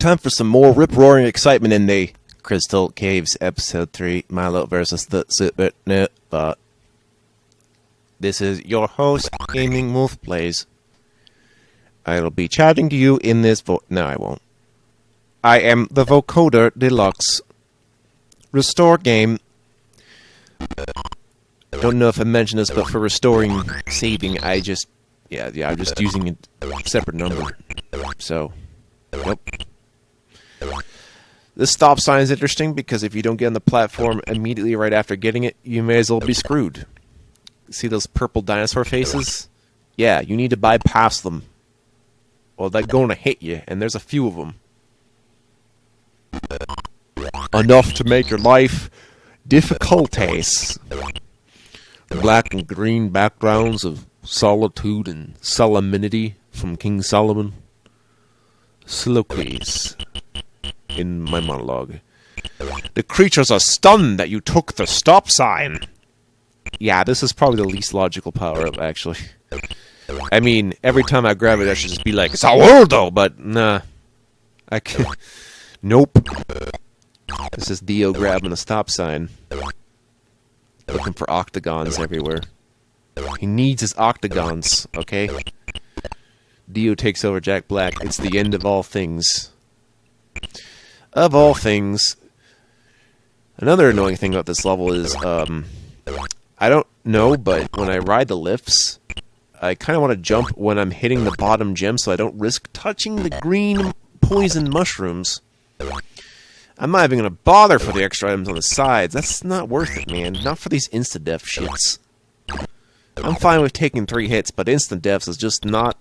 time for some more rip-roaring excitement in the Crystal Caves Episode 3, Milo versus the Super Nerdbot. This is your host, Gaming Wolf Plays. I'll be chatting to you in this No, I won't. I am the Vocoder Deluxe. Restore game. Don't know if I mentioned this, but for restoring saving, I'm just using a separate number. So, nope. This stop sign is interesting because if you don't get on the platform immediately right after getting it, you may as well be screwed. See those purple dinosaur faces? Yeah, you need to bypass them. Well, they're going to hit you, and there's a few of them. Enough to make your life difficulties. Black and green backgrounds of solitude and solemnity from King Solomon. Soliloquies in my monologue. The creatures are stunned that you took the stop sign. Yeah, this is probably the least logical power-up, actually. I mean, every time I grab it, I should just be like, it's a weirdo, but nah. I can't. Nope. This is Dio grabbing a stop sign. Looking for octagons everywhere. He needs his octagons, okay? Dio takes over Jack Black. It's the end of all things. Of all things. Another annoying thing about this level is, I don't know, but when I ride the lifts, I kind of want to jump when I'm hitting the bottom gem so I don't risk touching the green poison mushrooms. I'm not even going to bother for the extra items on the sides. That's not worth it, man. Not for these insta-death shits. I'm fine with taking 3 hits, but instant deaths is just not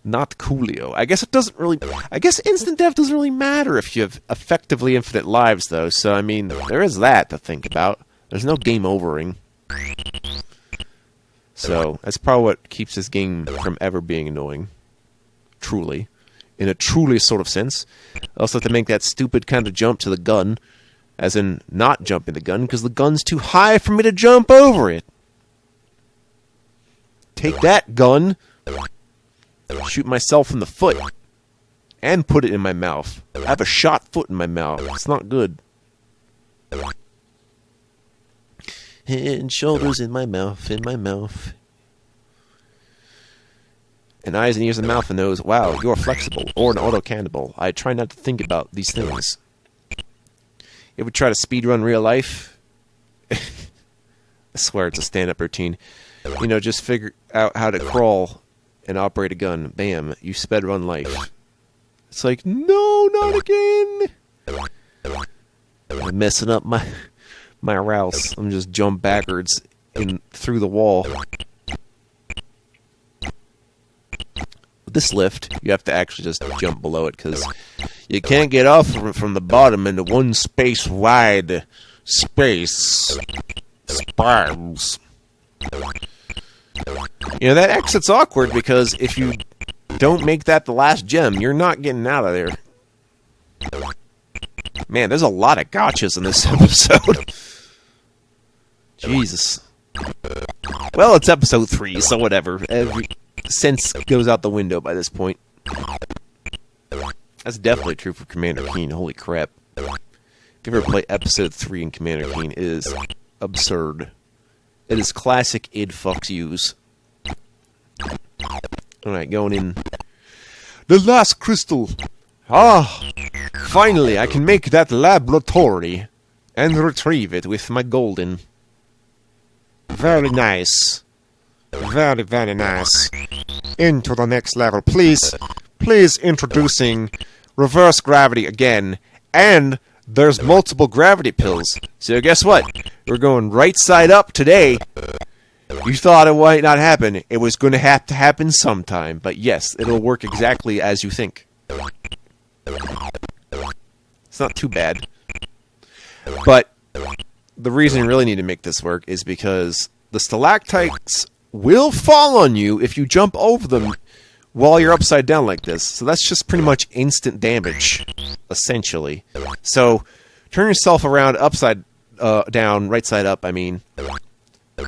coolio. I guess instant death doesn't really matter if you have effectively infinite lives, though. So, I mean, there is that to think about. There's no game overing. So, that's probably what keeps this game from ever being annoying. Truly. In a truly sort of sense. I also have to make that stupid kind of jump to the gun. As in, not jumping the gun, because the gun's too high for me to jump over it. Take that, gun! Shoot myself in the foot. And put it in my mouth. I have a shot foot in my mouth. It's not good. Head and shoulders in my mouth, And eyes and ears and mouth and nose. Wow, you're flexible. Or an auto-cannibal. I try not to think about these things. You ever try to speedrun real life? I swear it's a stand-up routine. You know, just figure out how to crawl and operate a gun. Bam, you sped run life. It's like, no, not again! I'm messing up my rouse. I'm just jump backwards through the wall. With this lift, you have to actually just jump below it, because you can't get off from the bottom into one space-wide space. Spirals. You know, that exit's awkward, because if you don't make that the last gem, you're not getting out of there. Man, there's a lot of gotchas in this episode. Jesus. Well, it's episode 3, so whatever. Every sense goes out the window by this point. That's definitely true for Commander Keen. Holy crap. If you ever play episode 3 in Commander Keen, it is absurd. It is classic id fucks yous. Alright, going in. The last crystal! Ah! Finally, I can make that laboratory and retrieve it with my golden. Very nice. Very, very nice. Into the next level. Please introducing reverse gravity again. And there's multiple gravity pills. So guess what? We're going right side up today. You thought it might not happen. It was going to have to happen sometime. But yes, it'll work exactly as you think. It's not too bad. But the reason you really need to make this work is because the stalactites will fall on you if you jump over them while you're upside down like this. So that's just pretty much instant damage, essentially. So turn yourself around upside down, right side up, I mean,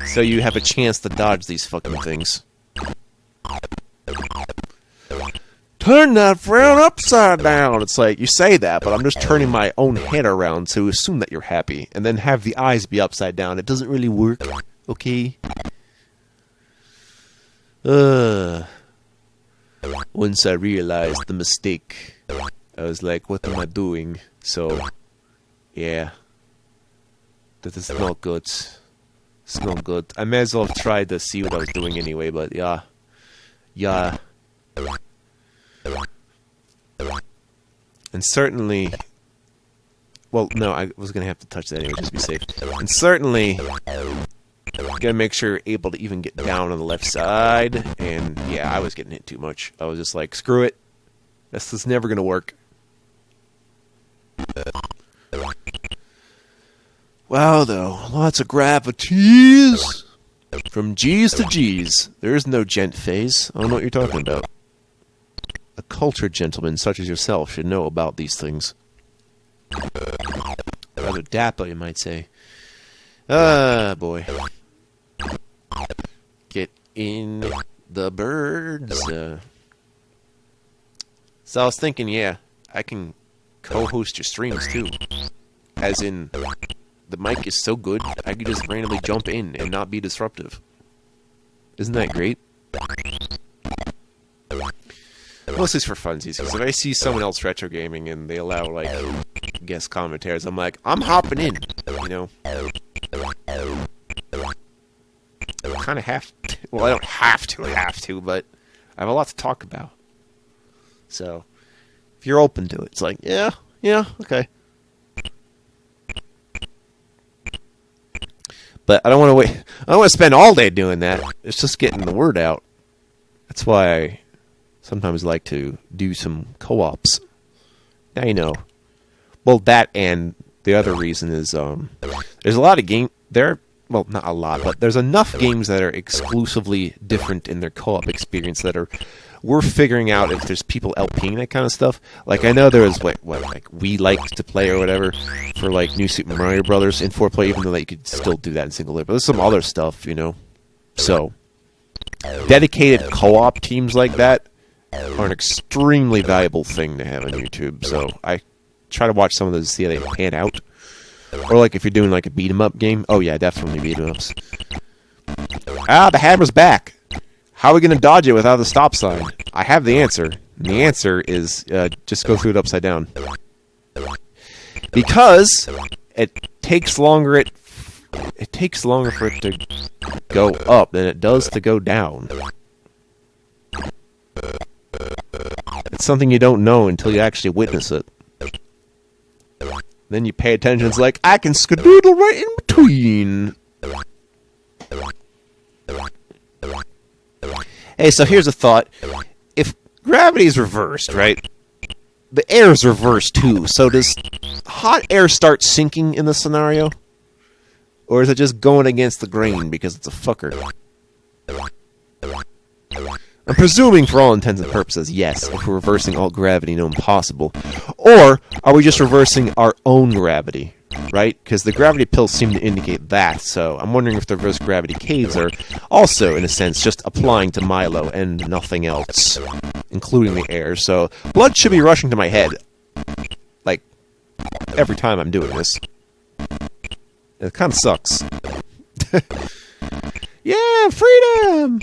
so you have a chance to dodge these fucking things. turn that frown upside down. It's like, you say that, but I'm just turning my own head around to assume that you're happy, and then have the eyes be upside down. It doesn't really work, okay? Once I realized the mistake, I was like, what am I doing? So, yeah. That is not good. It's not good. I may as well have tried to see what I was doing anyway, but yeah. Yeah. And certainly... Well, no, I was going to have to touch that anyway, just to be safe. And certainly... Gotta make sure you're able to even get down on the left side. And, yeah, I was getting hit too much. I was just like, screw it. This is never gonna work. Wow, though. Lots of gravities. From G's to G's. There is no gent phase. I don't know what you're talking about. A cultured gentleman such as yourself should know about these things. Rather dapper, you might say. Ah, boy. Get in the birds. So I was thinking, yeah, I can co-host your streams too. As in, the mic is so good, I could just randomly jump in and not be disruptive. Isn't that great? Mostly it's for funsies, because if I see someone else retro gaming and they allow, like, guest commentaries, I'm like, I'm hopping in, you know? I kind of have to. Well, I don't have to, but I have a lot to talk about. So, if you're open to it, it's like, yeah, okay. But I don't want to wait. I don't want to spend all day doing that. It's just getting the word out. That's why I sometimes like to do some co-ops. Now you know. Well, that and the other reason is there's a lot of well, not a lot, but there's enough games that are exclusively different in their co-op experience that we're figuring out if there's people LPing that kind of stuff. Like, I know there was, like, We Like to Play or whatever for, like, New Super Mario Brothers in 4-player, even though you could still do that in single player. But there's some other stuff, you know? So, dedicated co-op teams like that are an extremely valuable thing to have on YouTube. So, I try to watch some of those to see how they pan out. Or, like, if you're doing, like, a beat-em-up game. Oh, yeah, definitely beat-em-ups. Ah, the hammer's back. How are we going to dodge it without the stop sign? I have the answer. And the answer is just go through it upside down. Because it takes longer for it to go up than it does to go down. It's something you don't know until you actually witness it. Then you pay attention. It's like, I can skadoodle right in between. Hey, so here's a thought. If gravity is reversed, right? The air is reversed too. So does hot air start sinking in the scenario? Or is it just going against the grain because it's a fucker? I'm presuming for all intents and purposes, yes, if we're reversing all gravity known possible. Or are we just reversing our own gravity? Right? Because the gravity pills seem to indicate that, so I'm wondering if the reverse gravity caves are also, in a sense, just applying to Milo and nothing else, including the air. So blood should be rushing to my head, like, every time I'm doing this. It kind of sucks. Yeah, freedom!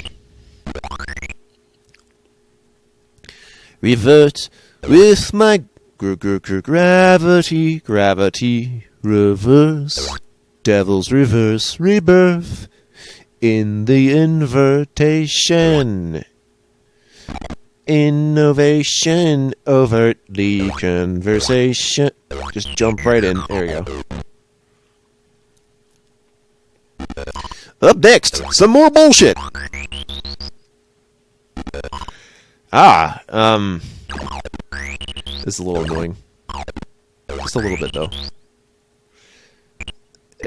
Revert with my gravity, reverse, devil's reverse, rebirth, in the invertation, innovation, overtly conversation. Just jump right in. There you go. Up next, some more bullshit. This is a little annoying. Just a little bit, though.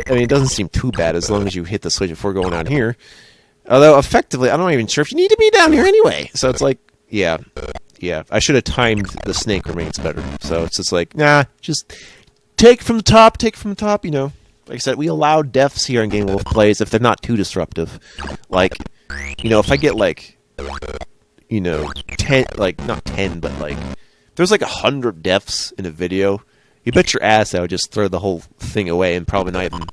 I mean, it doesn't seem too bad as long as you hit the switch before going down here. Although, effectively, I'm not even sure if you need to be down here anyway. So it's like, yeah. I should have timed the snake remains better. So it's just like, nah, just take from the top, you know. Like I said, we allow deaths here in Game Wolf Plays if they're not too disruptive. Like, you know, if I get, like, you know, 10, like, not 10, but like, there's like 100 deaths in a video, you bet your ass I would just throw the whole thing away and probably not even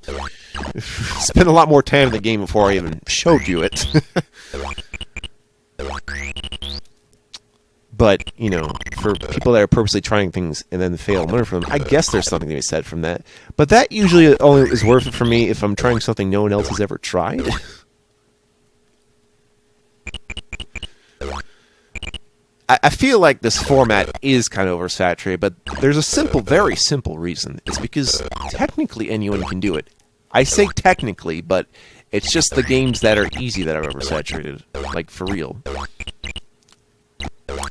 spend a lot more time in the game before I even showed you it. But, you know, for people that are purposely trying things and then fail and learn from them, I guess there's something to be said from that. But that usually only is worth it for me if I'm trying something no one else has ever tried. I feel like this format is kind of oversaturated, but there's a simple, very simple reason. It's because technically anyone can do it. I say technically, but it's just the games that are easy that are oversaturated. Like, for real.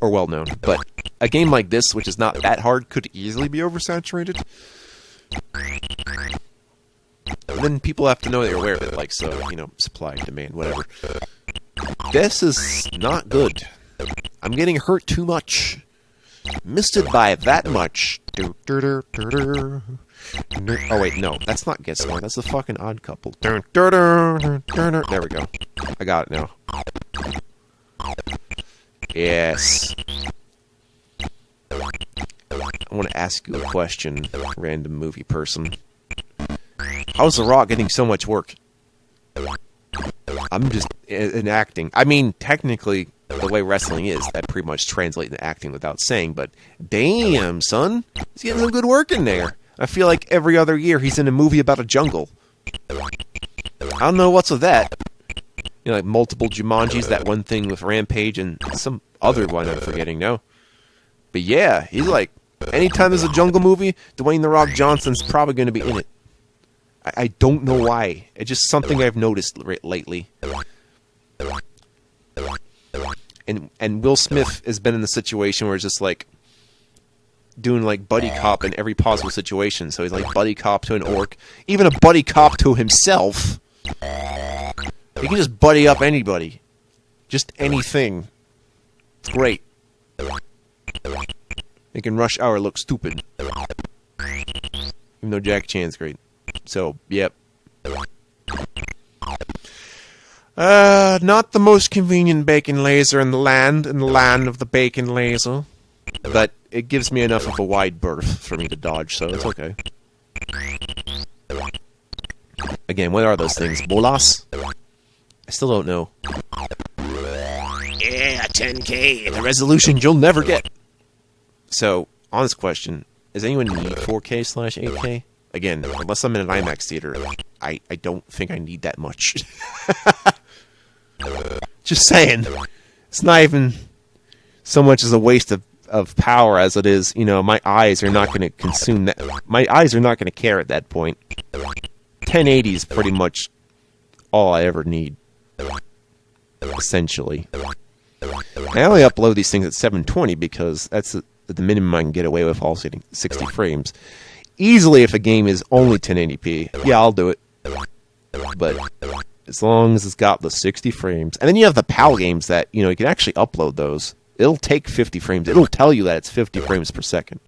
Or well-known. But a game like this, which is not that hard, could easily be oversaturated. And then people have to know that you're aware of it. Like, so, you know, supply, demand, whatever. This is not good. I'm getting hurt too much. Missed it by that much. Oh wait, no, that's not Get Smart. That's the fucking Odd Couple. There we go. I got it now. Yes. I want to ask you a question, random movie person. How's The Rock getting so much work? I'm just in acting. I mean, technically, the way wrestling is, that pretty much translates into acting without saying, but damn, son, he's getting some good work in there. I feel like every other year he's in a movie about a jungle. I don't know what's with that. You know, like multiple Jumanjis, that one thing with Rampage, and some other one I'm forgetting now. But yeah, he's like, anytime there's a jungle movie, Dwayne "The Rock" Johnson's probably going to be in it. I don't know why. It's just something I've noticed lately. And Will Smith has been in the situation where it's just like doing like buddy cop in every possible situation. So he's like buddy cop to an orc, even a buddy cop to himself. He can just buddy up anybody, just anything. It's great. Making Rush Hour look stupid, even though Jack Chan's great. So, yep. Not the most convenient bacon laser in the land of the bacon laser. But it gives me enough of a wide berth for me to dodge, so it's okay. Again, what are those things? Bolas? I still don't know. Yeah, 10K, the resolution you'll never get. So, honest question, does anyone need 4K/8K? Again, unless I'm in an IMAX theater, I don't think I need that much. Just saying. It's not even so much as a waste of power as it is, you know, my eyes are not going to consume that. My eyes are not going to care at that point. 1080 is pretty much all I ever need. Essentially. I only upload these things at 720 because that's the minimum I can get away with all 60 frames. Easily, if a game is only 1080p, yeah, I'll do it. But as long as it's got the 60 frames. And then you have the PAL games that, you know, you can actually upload those. It'll take 50 frames. It'll tell you that it's 50 frames per second.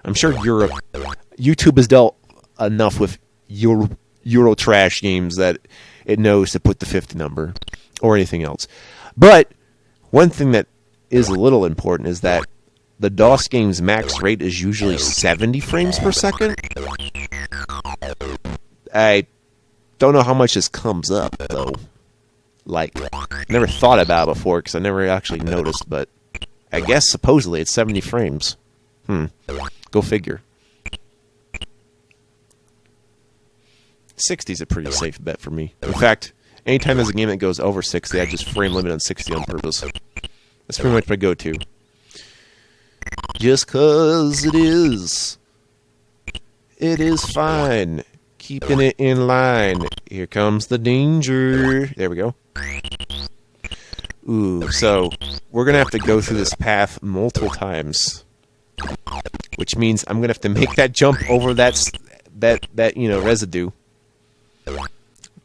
I'm sure YouTube has dealt enough with Euro trash games that it knows to put the 50 number or anything else. But one thing that is a little important is that the DOS game's max rate is usually 70 frames per second. I don't know how much this comes up, though. Like, never thought about it before, because I never actually noticed, but I guess supposedly it's 70 frames. Go figure. 60's a pretty safe bet for me. In fact, anytime there's a game that goes over 60, I just frame limit on 60 on purpose. That's pretty much my go-to. Just 'cause it is. It is fine. Keeping it in line. Here comes the danger. There we go. Ooh, so we're going to have to go through this path multiple times. Which means I'm going to have to make that jump over that you know, residue.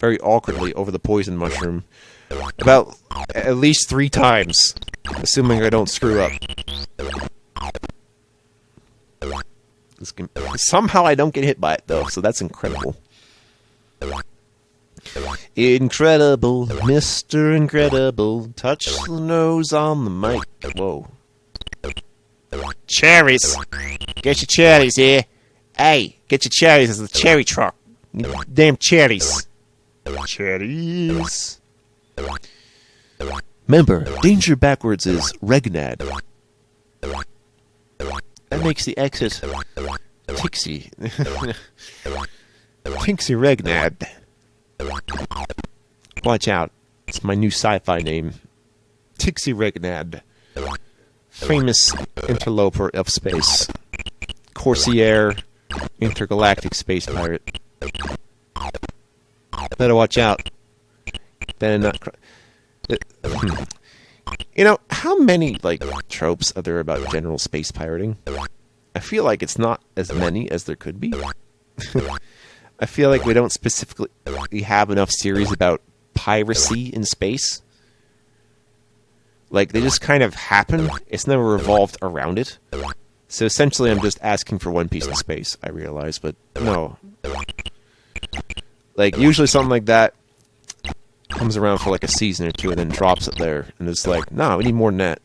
Very awkwardly over the poison mushroom. About at least 3 times. Assuming I don't screw up. Somehow I don't get hit by it, though, so that's incredible. Incredible, Mr. Incredible. Touch the nose on the mic. Whoa. Cherries. Get your cherries here. Hey, get your cherries. It's the cherry truck. Damn cherries. Cherries. Remember, danger backwards is regnad. That makes the exit Tixie. Tixie Regnad. Watch out. It's my new sci-fi name. Tixie Regnad. Famous interloper of space. Corsair. Intergalactic space pirate. Better watch out. Better not You know, how many, tropes are there about general space pirating? I feel like it's not as many as there could be. I feel like we don't specifically have enough series about piracy in space. Like, they just kind of happen. It's never revolved around it. So essentially I'm just asking for One Piece in space, I realize, but no. Like, usually something like that comes around for like a season or two and then drops it there. And it's like, no, we need more than that.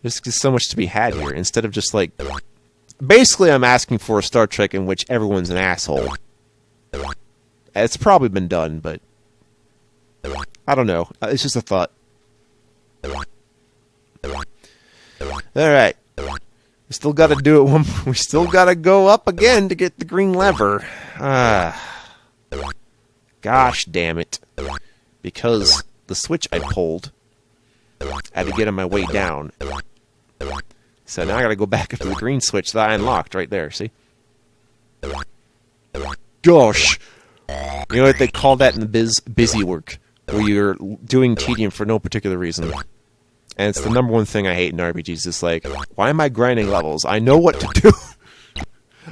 There's just so much to be had here. Instead of just like... Basically, I'm asking for a Star Trek in which everyone's an asshole. It's probably been done, but... I don't know. It's just a thought. Alright. We still gotta do it we still gotta go up again to get the green lever. Gosh damn it. Because the switch I pulled, I had to get on my way down. So now I gotta go back up to the green switch that I unlocked right there, see? Gosh! You know what they call that in the busy work? Where you're doing tedium for no particular reason. And it's the number one thing I hate in RPGs. It's like, why am I grinding levels? I know what to do.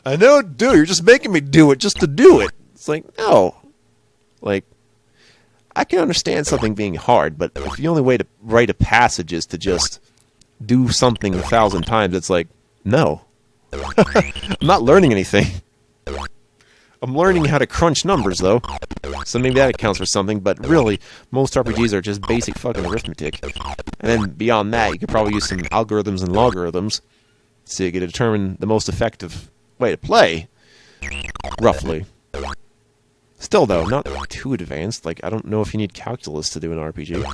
I know what to do. You're just making me do it just to do it. It's like, no. Like, I can understand something being hard, but if the only way to write a passage is to just do something 1,000 times, it's like, no. I'm not learning anything. I'm learning how to crunch numbers, though. So maybe that accounts for something, but really, most RPGs are just basic fucking arithmetic. And then beyond that, you could probably use some algorithms and logarithms so you can determine the most effective way to play, roughly. Still, though, not too advanced. Like, I don't know if you need calculus to do an RPG.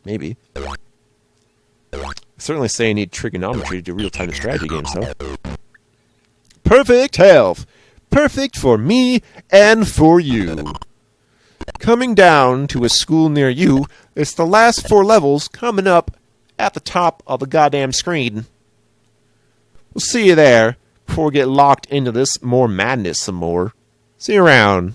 Maybe. I certainly say you need trigonometry to do real-time strategy games, though. Perfect health! Perfect for me and for you. Coming down to a school near you, it's the last 4 levels coming up at the top of the goddamn screen. We'll see you there before we get locked into this more madness some more. See you around.